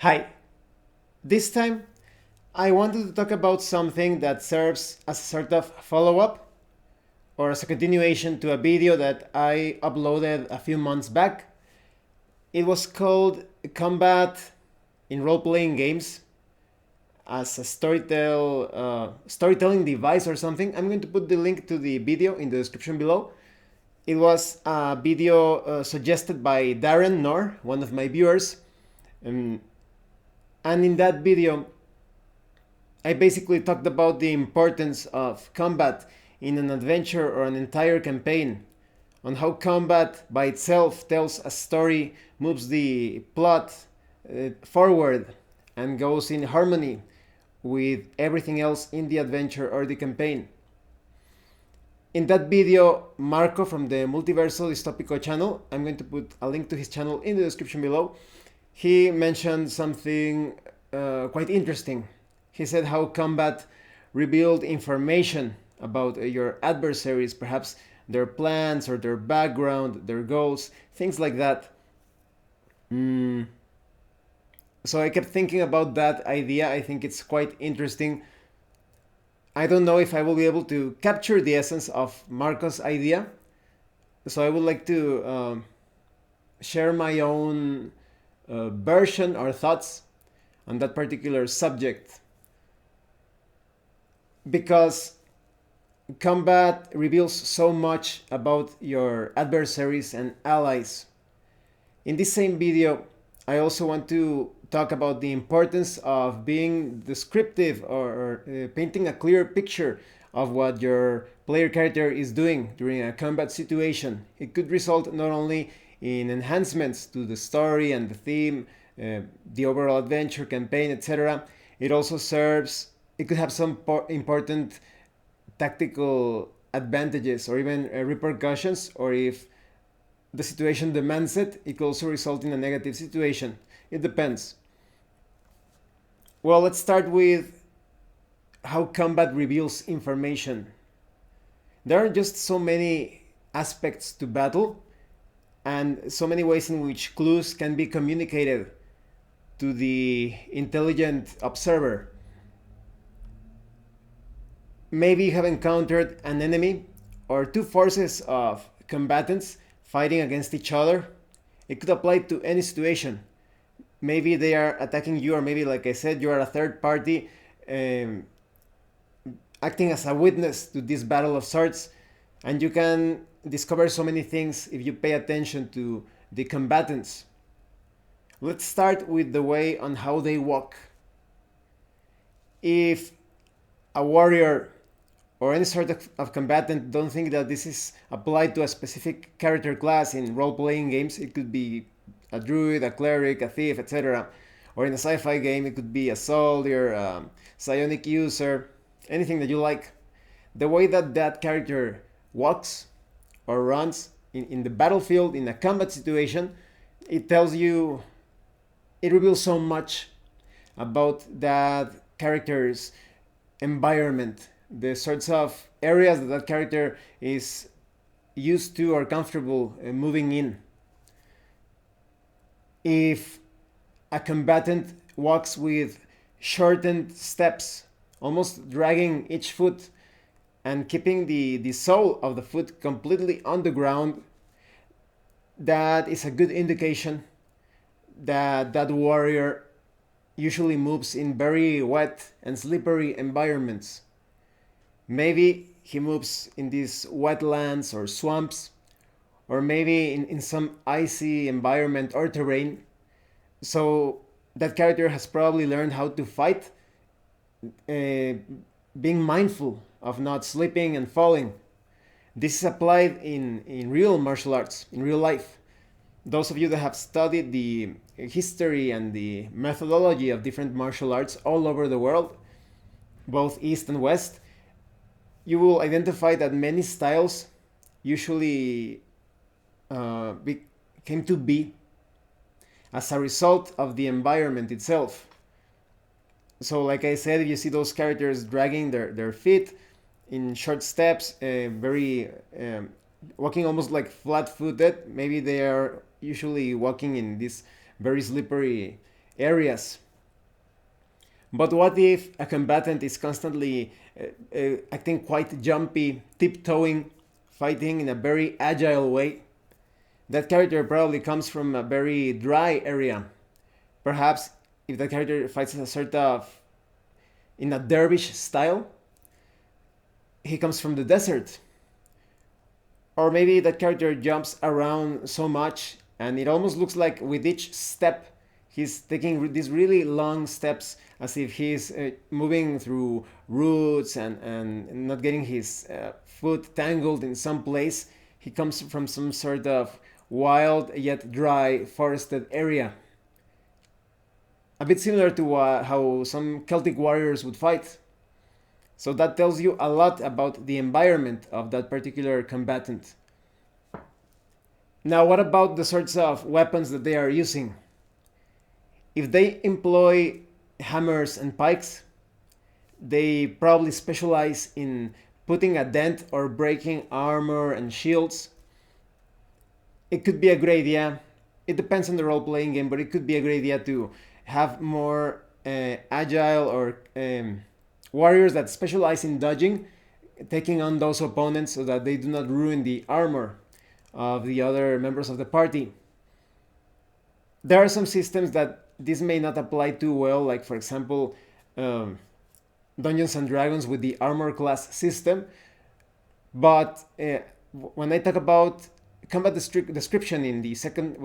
Hi, this time I wanted to talk about something that serves as a sort of follow up or as a continuation to a video that I uploaded a few months back. It was called Combat in Role Playing Games as a storytelling device or something. I'm going to put the link to the video in the description below. It was a video suggested by Darren Nor, one of my viewers. Um, and in that video, I basically talked about the importance of combat in an adventure or an entire campaign, on how combat by itself tells a story, moves the plot forward, and goes in harmony with everything else in the adventure or the campaign. In that video, Marco from the Multiverso Distopico channel, I'm going to put a link to his channel in the description below, he mentioned something quite interesting. He said how combat revealed information about your adversaries, perhaps their plans or their background, their goals, things like that. So I kept thinking about that idea. I think it's quite interesting. I don't know if I will be able to capture the essence of Marco's idea. So I would like to share my own version or thoughts on that particular subject. Because combat reveals so much about your adversaries and allies. In this same video, I also want to talk about the importance of being descriptive or painting a clear picture of what your player character is doing during a combat situation. It could result not only in enhancements to the story and the theme, the overall adventure, campaign, etc. It also serves, it could have some important tactical advantages or even repercussions, or if the situation demands it, it could also result in a negative situation. It depends. Well, let's start with how combat reveals information. There are just so many aspects to battle and so many ways in which clues can be communicated to the intelligent observer. Maybe you have encountered an enemy or two forces of combatants fighting against each other. It could apply to any situation. Maybe they are attacking you, or maybe, like I said, you are a third party acting as a witness to this battle of swords, and you can discover so many things if you pay attention to the combatants. Let's start with the way on how they walk. If a warrior or any sort of combatant don't think that this is applied to a specific character class in role-playing games, it could be a druid, a cleric, a thief, etc. Or in a sci-fi game, it could be a soldier, psionic user, anything that you like. The way that that character walks or runs in the battlefield, in a combat situation, it tells you, it reveals so much about that character's environment, the sorts of areas that that character is used to or comfortable moving in. If a combatant walks with shortened steps, almost dragging each foot and keeping the sole of the foot completely on the ground, that is a good indication that that warrior usually moves in very wet and slippery environments. Maybe he moves in these wetlands or swamps, or maybe in some icy environment or terrain. So that character has probably learned how to fight, being mindful of not slipping and falling. This is applied in real martial arts, in real life. Those of you that have studied the history and the methodology of different martial arts all over the world, both East and West, you will identify that many styles usually came to be as a result of the environment itself. So, like I said, if you see those characters dragging their feet in short steps, very walking almost like flat-footed, maybe they are usually walking in these very slippery areas. But what if a combatant is constantly acting quite jumpy, tiptoeing, fighting in a very agile way? That character probably comes from a very dry area. Perhaps if that character fights a sort of in a dervish style, he comes from the desert. Or maybe that character jumps around so much and it almost looks like with each step he's taking these really long steps as if he's moving through roots and not getting his foot tangled in some place. He comes from some sort of wild yet dry forested area. A bit similar to how some Celtic warriors would fight. So that tells you a lot about the environment of that particular combatant. Now, what about the sorts of weapons that they are using? If they employ hammers and pikes, they probably specialize in putting a dent or breaking armor and shields. It could be a great idea. It depends on the role-playing game, but it could be a great idea to have more agile or warriors that specialize in dodging, taking on those opponents so that they do not ruin the armor of the other members of the party. There are some systems that this may not apply too well, like for example, Dungeons and Dragons with the armor class system. But when I talk about combat description in the second,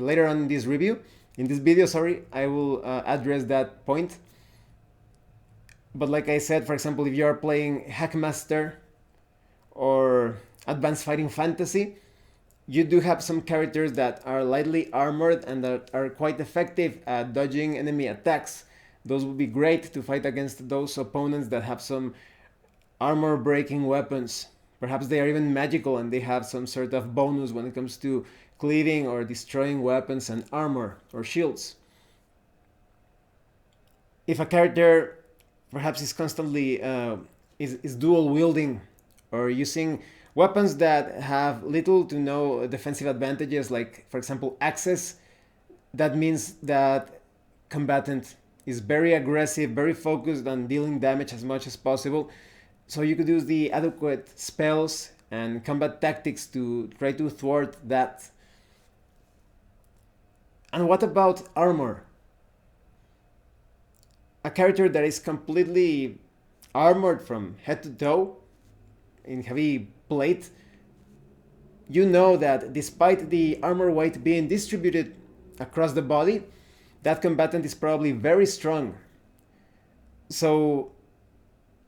later on in this review, in this video, sorry, I will address that point. But like I said, for example, if you are playing Hackmaster or Advanced Fighting Fantasy, you do have some characters that are lightly armored and that are quite effective at dodging enemy attacks. Those would be great to fight against those opponents that have some armor breaking weapons. Perhaps they are even magical and they have some sort of bonus when it comes to cleaving or destroying weapons and armor or shields. If a character perhaps is constantly is dual wielding or using weapons that have little to no defensive advantages, like for example axes, that means that combatant is very aggressive, very focused on dealing damage as much as possible. So you could use the adequate spells and combat tactics to try to thwart that. And what about armor? A character that is completely armored from head to toe in heavy plate, you know that despite the armor weight being distributed across the body, that combatant is probably very strong. So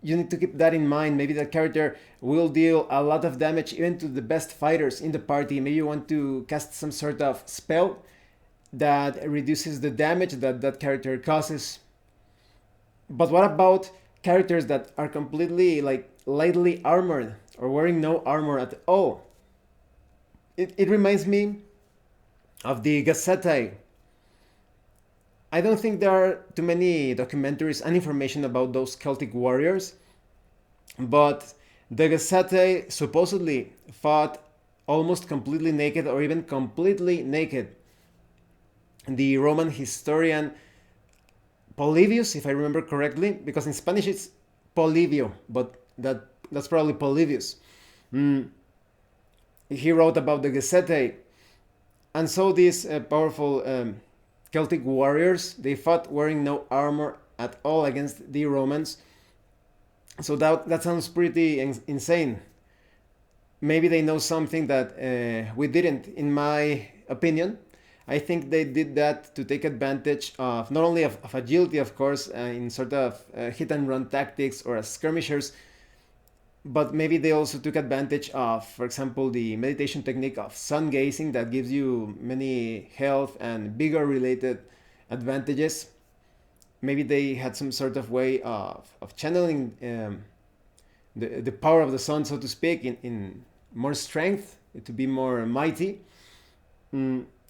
you need to keep that in mind. Maybe that character will deal a lot of damage even to the best fighters in the party. Maybe you want to cast some sort of spell that reduces the damage that that character causes. But what about characters that are completely like lightly armored or wearing no armor at all? It reminds me of the Gazette. I don't think there are too many documentaries and information about those Celtic warriors, but the Gazette supposedly fought almost completely naked or even completely naked. The Roman historian Polybius, if I remember correctly, because in Spanish it's Polibio, but that's probably Polybius. He wrote about the Gazette, and so these powerful Celtic warriors, they fought wearing no armor at all against the Romans. So that sounds pretty insane. Maybe they know something that we didn't, in my opinion. I think they did that to take advantage of not only of agility, of course, in sort of hit and run tactics or as skirmishers, but maybe they also took advantage of, for example, the meditation technique of Sungazing that gives you many health and vigor related advantages. Maybe they had some sort of way of channeling the power of the sun, so to speak, in more strength, to be more mighty.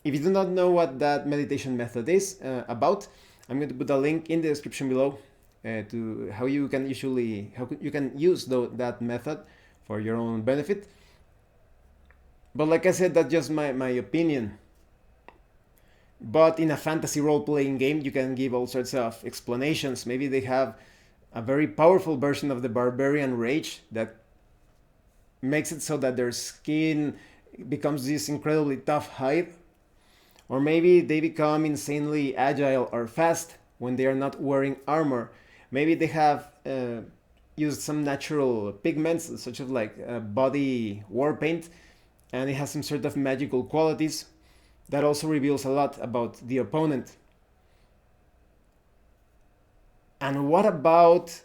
If you do not know what that meditation method is about, I'm going to put a link in the description below to how you can use that method for your own benefit. But like I said, that's just my opinion. But in a fantasy role-playing game, you can give all sorts of explanations. Maybe they have a very powerful version of the barbarian rage that makes it so that their skin becomes this incredibly tough hide. Or maybe they become insanely agile or fast when they are not wearing armor. Maybe they have used some natural pigments, such as like body war paint, and it has some sort of magical qualities that also reveals a lot about the opponent. And what about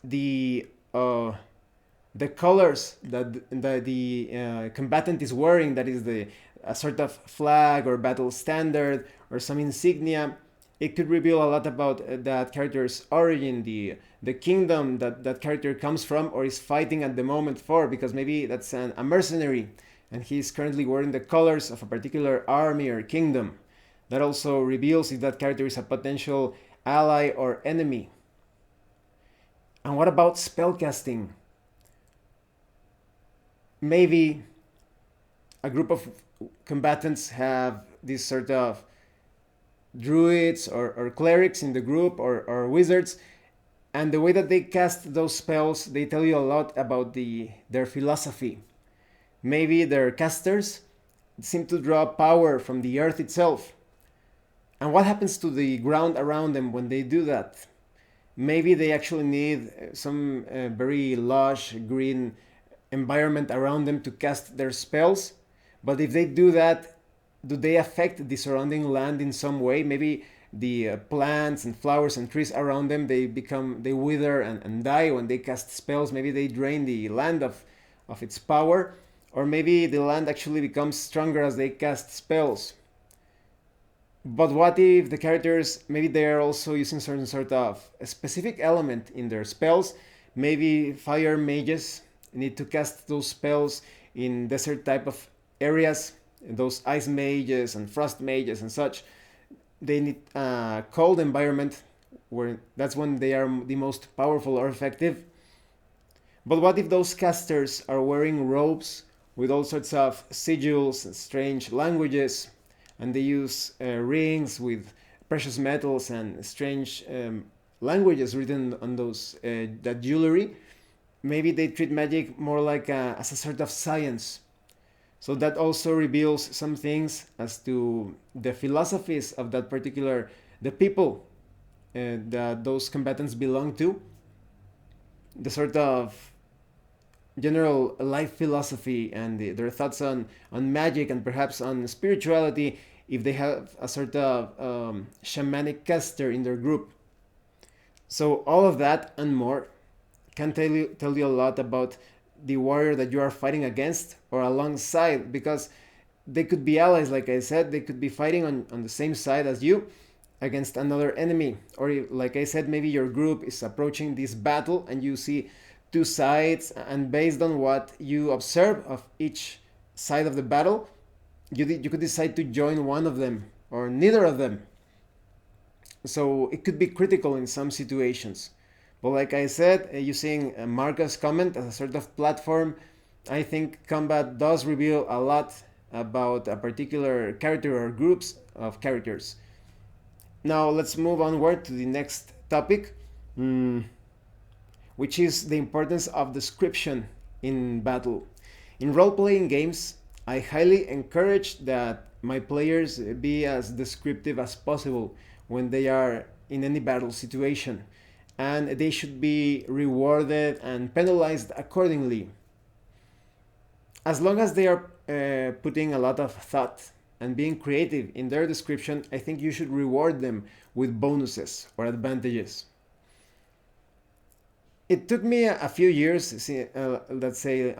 the uh, the colors that the combatant is wearing? That is the a sort of flag or battle standard or some insignia. It could reveal a lot about that character's origin, the kingdom that that character comes from or is fighting at the moment for, because maybe that's a mercenary and he's currently wearing the colors of a particular army or kingdom. That also reveals if that character is a potential ally or enemy. And what about spellcasting? Maybe a group of combatants have this sort of druids or clerics in the group or wizards, and the way that they cast those spells, they tell you a lot about their philosophy. Maybe their casters seem to draw power from the earth itself. And what happens to the ground around them when they do that? Maybe they actually need some very lush green environment around them to cast their spells. But if they do that, do they affect the surrounding land in some way? Maybe the plants and flowers and trees around them, they wither and die when they cast spells. Maybe they drain the land of its power, or maybe the land actually becomes stronger as they cast spells. But what if the characters, maybe they're also using certain sort of a specific element in their spells? Maybe fire mages need to cast those spells in desert type of areas, those ice mages and frost mages and such. They need a cold environment where that's when they are the most powerful or effective. But what if those casters are wearing robes with all sorts of sigils and strange languages, and they use rings with precious metals and strange languages written on those that jewelry? Maybe they treat magic more like as a sort of science. So that also reveals some things as to the philosophies of that particular the people that those combatants belong to, the sort of general life philosophy and their thoughts on magic and perhaps on spirituality, if they have a sort of shamanic caster in their group. So all of that and more can tell you a lot about the warrior that you are fighting against or alongside, because they could be allies. Like I said, they could be fighting on the same side as you against another enemy. Or like I said, maybe your group is approaching this battle and you see two sides, and based on what you observe of each side of the battle, you could decide to join one of them or neither of them. So it could be critical in some situations. But like I said, using Marcus' comment as a sort of platform, I think combat does reveal a lot about a particular character or groups of characters. Now let's move onward to the next topic, which is the importance of description in battle. In role-playing games, I highly encourage that my players be as descriptive as possible when they are in any battle situation, and they should be rewarded and penalized accordingly. As long as they are putting a lot of thought and being creative in their description, I think you should reward them with bonuses or advantages. It took me a few years, let's say,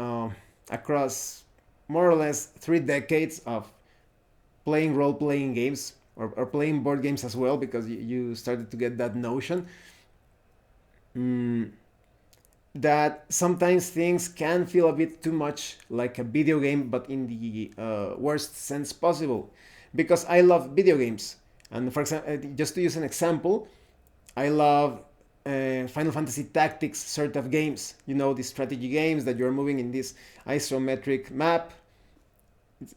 across more or less 3 decades of playing role playing games or playing board games as well, because you started to get that notion. Mm, that sometimes things can feel a bit too much like a video game, but in the worst sense possible. Because I love video games. And for example, just to use an example, I love Final Fantasy Tactics sort of games. You know, the strategy games that you're moving in this isometric map.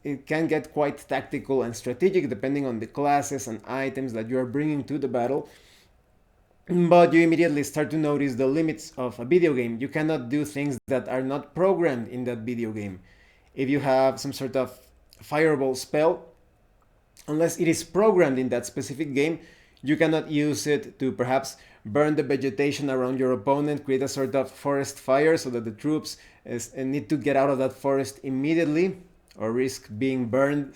it can get quite tactical and strategic depending on the classes and items that you are bringing to the battle. But you immediately start to notice the limits of a video game. You cannot do things that are not programmed in that video game. If you have some sort of fireball spell, unless it is programmed in that specific game, you cannot use it to perhaps burn the vegetation around your opponent, create a sort of forest fire so that the troops need to get out of that forest immediately or risk being burned.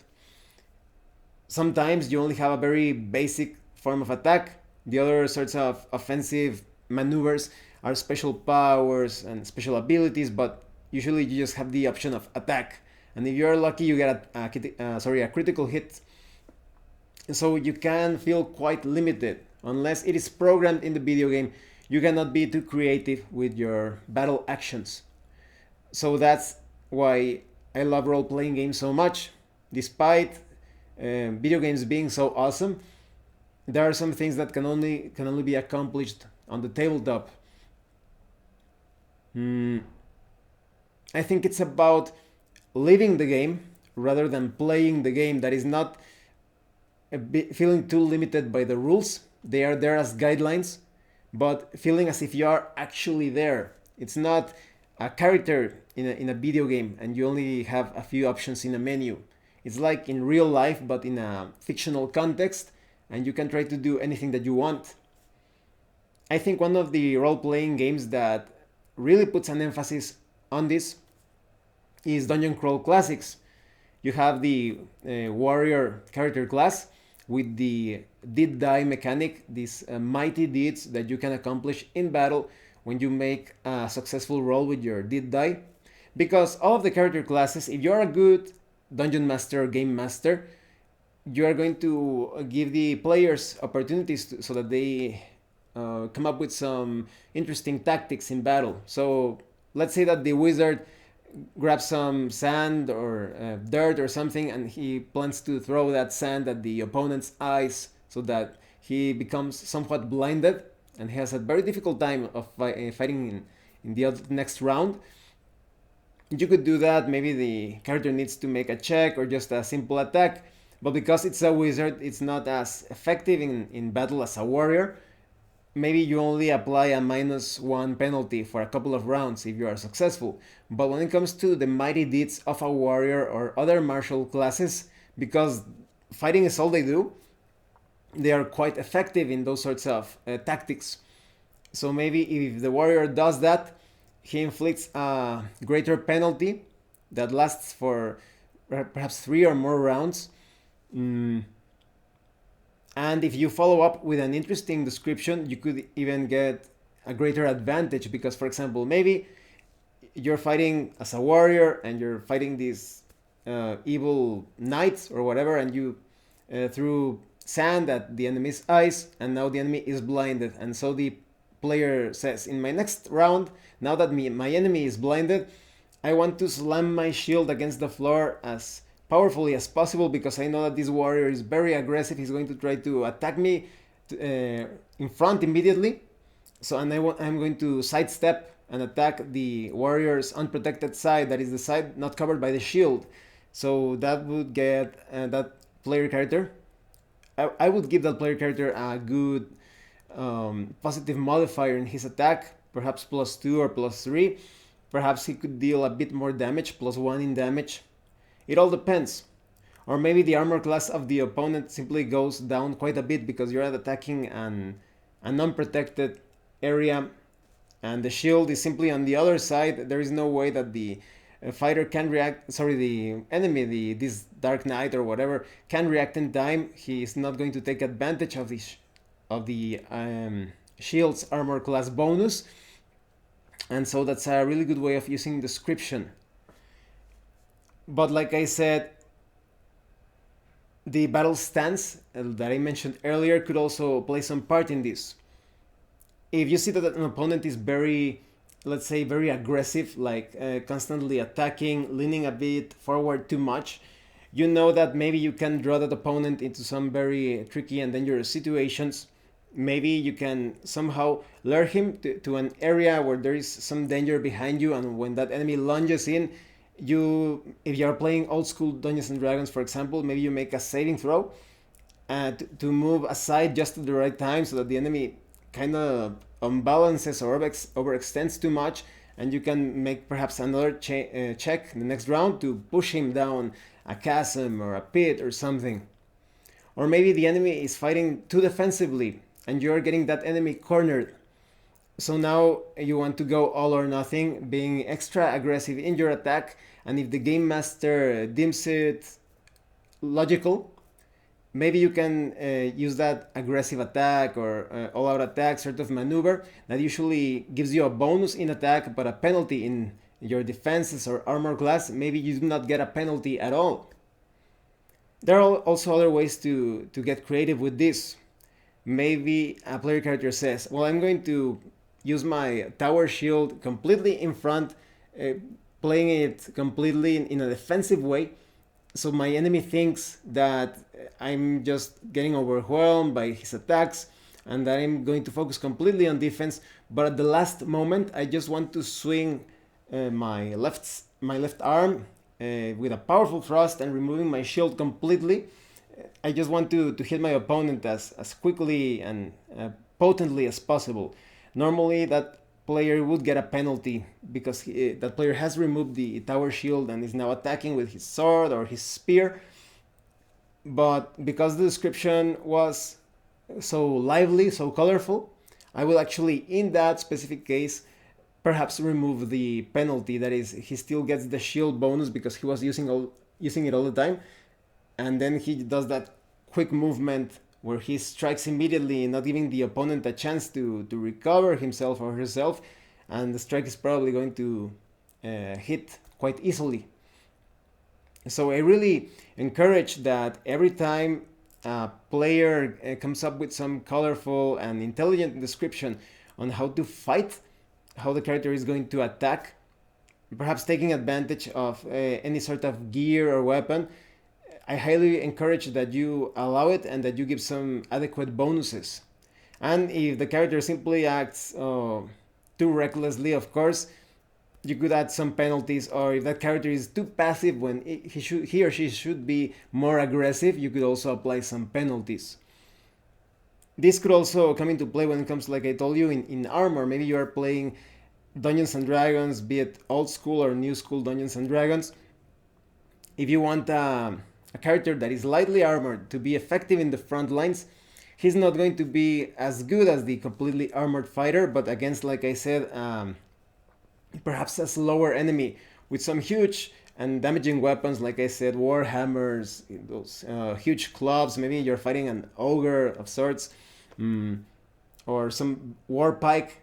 Sometimes you only have a very basic form of attack. The other sorts of offensive maneuvers are special powers and special abilities, but usually you just have the option of attack. And if you're lucky, you get a critical hit. So you can feel quite limited. Unless it is programmed in the video game, you cannot be too creative with your battle actions. So that's why I love role-playing games so much. Despite video games being so awesome, there are some things that can only be accomplished on the tabletop. I think it's about living the game rather than playing the game. That is not feeling too limited by the rules. They are there as guidelines, but feeling as if you are actually there. It's not a character in a video game and you only have a few options in a menu. It's like in real life, but in a fictional context, and you can try to do anything that you want. I think one of the role-playing games that really puts an emphasis on this is Dungeon Crawl Classics. You have the warrior character class with the deed die mechanic, these mighty deeds that you can accomplish in battle when you make a successful roll with your deed die. Because all of the character classes, if you're a good dungeon master or game master, you are going to give the players opportunities so that they come up with some interesting tactics in battle. So let's say that the wizard grabs some sand or dirt or something, and he plans to throw that sand at the opponent's eyes so that he becomes somewhat blinded and he has a very difficult time of fighting in the next round. You could do that. Maybe the character needs to make a check or just a simple attack, but because it's a wizard, it's not as effective in battle as a warrior. Maybe you only apply a -1 penalty for a couple of rounds if you are successful. But when it comes to the mighty deeds of a warrior or other martial classes, because fighting is all they do, they are quite effective in those sorts of tactics. So maybe if the warrior does that, he inflicts a greater penalty that lasts for perhaps 3 or more rounds. And if you follow up with an interesting description, you could even get a greater advantage because, for example, maybe you're fighting as a warrior and you're fighting these evil knights or whatever, and you threw sand at the enemy's eyes, and now the enemy is blinded. And so the player says, in my next round, now that my enemy is blinded, I want to slam my shield against the floor as powerfully as possible because I know that this warrior is very aggressive. He's going to try to attack me in front immediately. So, and I'm going to sidestep and attack the warrior's unprotected side, that is the side not covered by the shield. So that would get that player character. I would give that player character a good positive modifier in his attack, perhaps +2 or +3. Perhaps he could deal a bit more damage, +1 in damage. It all depends. Or maybe the armor class of the opponent simply goes down quite a bit because you're attacking an unprotected area and the shield is simply on the other side. There is no way that the fighter can react, the enemy, this Dark Knight or whatever, can react in time. He is not going to take advantage of the shield's armor class bonus. And so that's a really good way of using description. But like I said, the battle stance that I mentioned earlier could also play some part in this. If you see that an opponent is very, let's say, very aggressive, like constantly attacking, leaning a bit forward too much, you know that maybe you can draw that opponent into some very tricky and dangerous situations. Maybe you can somehow lure him to an area where there is some danger behind you, and when that enemy lunges in, if you are playing old school Dungeons and Dragons, for example, maybe you make a saving throw to move aside just at the right time so that the enemy kind of unbalances or overextends too much, and you can make perhaps another check the next round to push him down a chasm or a pit or something. Or maybe the enemy is fighting too defensively and you're getting that enemy cornered. So now you want to go all or nothing, being extra aggressive in your attack, and if the game master deems it logical, maybe you can use that aggressive attack or all-out attack sort of maneuver that usually gives you a bonus in attack but a penalty in your defenses or armor class. Maybe you do not get a penalty at all. There are also other ways to get creative with this. Maybe a player character says, well, I'm going to use my tower shield completely in front, playing it completely in a defensive way, so my enemy thinks that I'm just getting overwhelmed by his attacks and that I'm going to focus completely on defense. But at the last moment, I just want to swing my left arm with a powerful thrust and removing my shield completely. I just want to hit my opponent as quickly and potently as possible. Normally, that player would get a penalty because that player has removed the tower shield and is now attacking with his sword or his spear. But because the description was so lively, so colorful, I will actually, in that specific case, perhaps remove the penalty. That is, he still gets the shield bonus because he was using it all the time, and then he does that quick movement where he strikes immediately, not giving the opponent a chance to recover himself or herself, and the strike is probably going to hit quite easily. So I really encourage that every time a player comes up with some colorful and intelligent description on how to fight, how the character is going to attack, perhaps taking advantage of any sort of gear or weapon, I highly encourage that you allow it and that you give some adequate bonuses. And if the character simply acts too recklessly, of course, you could add some penalties. Or if that character is too passive when he or she should be more aggressive, you could also apply some penalties. This could also come into play when it comes, like I told you, in armor. Maybe you are playing Dungeons and Dragons, be it old school or new school Dungeons and Dragons. If you want a character that is lightly armored to be effective in the front lines, he's not going to be as good as the completely armored fighter, but against, like I said, perhaps a slower enemy with some huge and damaging weapons, like I said, war hammers, those huge clubs. Maybe you're fighting an ogre of sorts, or some war pike.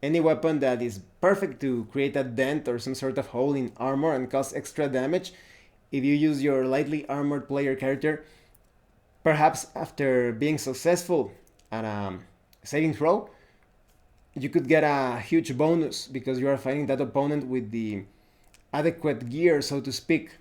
Any weapon that is perfect to create a dent or some sort of hole in armor and cause extra damage. If you use your lightly armored player character, perhaps after being successful at a saving throw, you could get a huge bonus because you are fighting that opponent with the adequate gear, so to speak.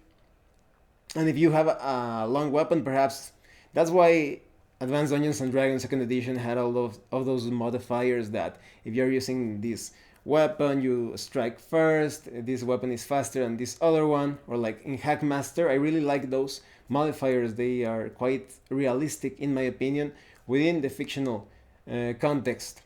And if you have a long weapon, perhaps that's why Advanced Dungeons and Dragons 2nd Edition had all of those modifiers that if you're using this weapon, you strike first, this weapon is faster than this other one. Or like in Hackmaster, I really like those modifiers. They are quite realistic, in my opinion, within the fictional context.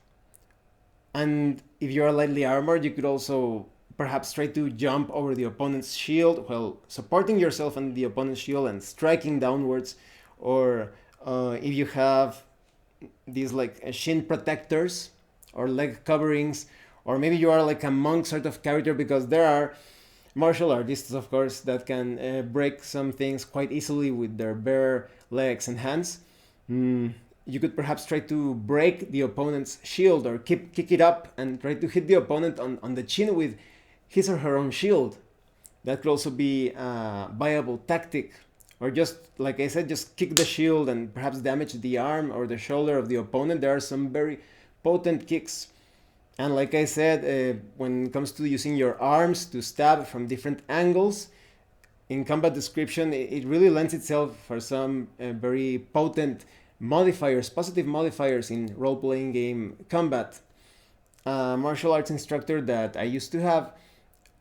And if you are lightly armored, you could also perhaps try to jump over the opponent's shield while supporting yourself on the opponent's shield and striking downwards. Or if you have these like shin protectors or leg coverings, or maybe you are like a monk sort of character, because there are martial artists, of course, that can break some things quite easily with their bare legs and hands. You could perhaps try to break the opponent's shield or kick it up and try to hit the opponent on the chin with his or her own shield. That could also be a viable tactic. Or just, like I said, just kick the shield and perhaps damage the arm or the shoulder of the opponent. There are some very potent kicks. And like I said, when it comes to using your arms to stab from different angles, in combat description, it really lends itself for some very potent modifiers, positive modifiers in role-playing game combat. A martial arts instructor that I used to have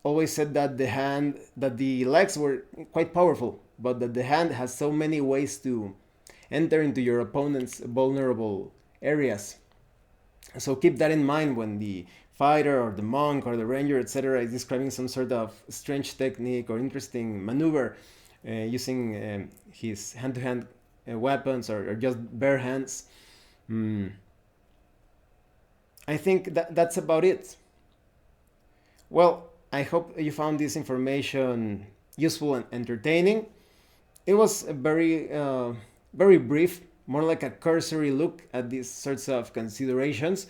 always said that the legs were quite powerful, but that the hand has so many ways to enter into your opponent's vulnerable areas. So keep that in mind when the fighter or the monk or the ranger, etc., is describing some sort of strange technique or interesting maneuver using his hand-to-hand weapons or just bare hands. Mm, I think that's about it. Well, I hope you found this information useful and entertaining. It was a very brief, more like a cursory look at these sorts of considerations.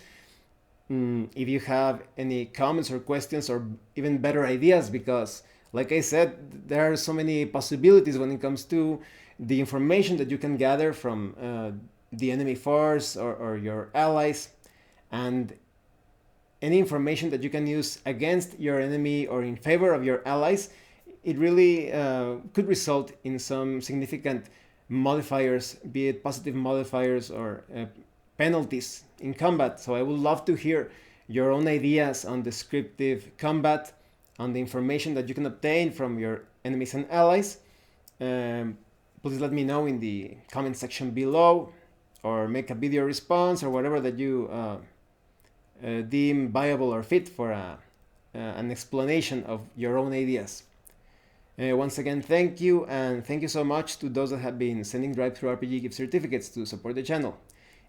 If you have any comments or questions or even better ideas, because like I said, there are so many possibilities when it comes to the information that you can gather from the enemy force or your allies, and any information that you can use against your enemy or in favor of your allies. It really could result in some significant modifiers, be it positive modifiers or penalties in combat. So I would love to hear your own ideas on descriptive combat, on the information that you can obtain from your enemies and allies. Please let me know in the comment section below, or make a video response, or whatever that you deem viable or fit for an explanation of your own ideas. Once again, thank you, and thank you so much to those that have been sending Drive-Thru RPG gift certificates to support the channel.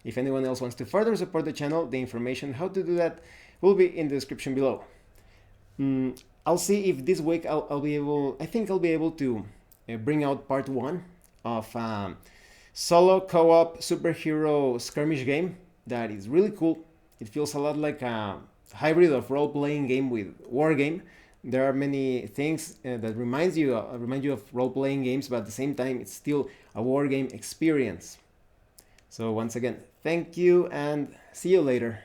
If anyone else wants to further support the channel, the information how to do that will be in the description below. I'll see if this week I'll be able, I think I'll be able to bring out part 1 of solo co-op superhero skirmish game that is really cool. It feels a lot like a hybrid of role-playing game with war game. There are many things that remind you of role-playing games, but at the same time it's still a war game experience. So once again, thank you and see you later.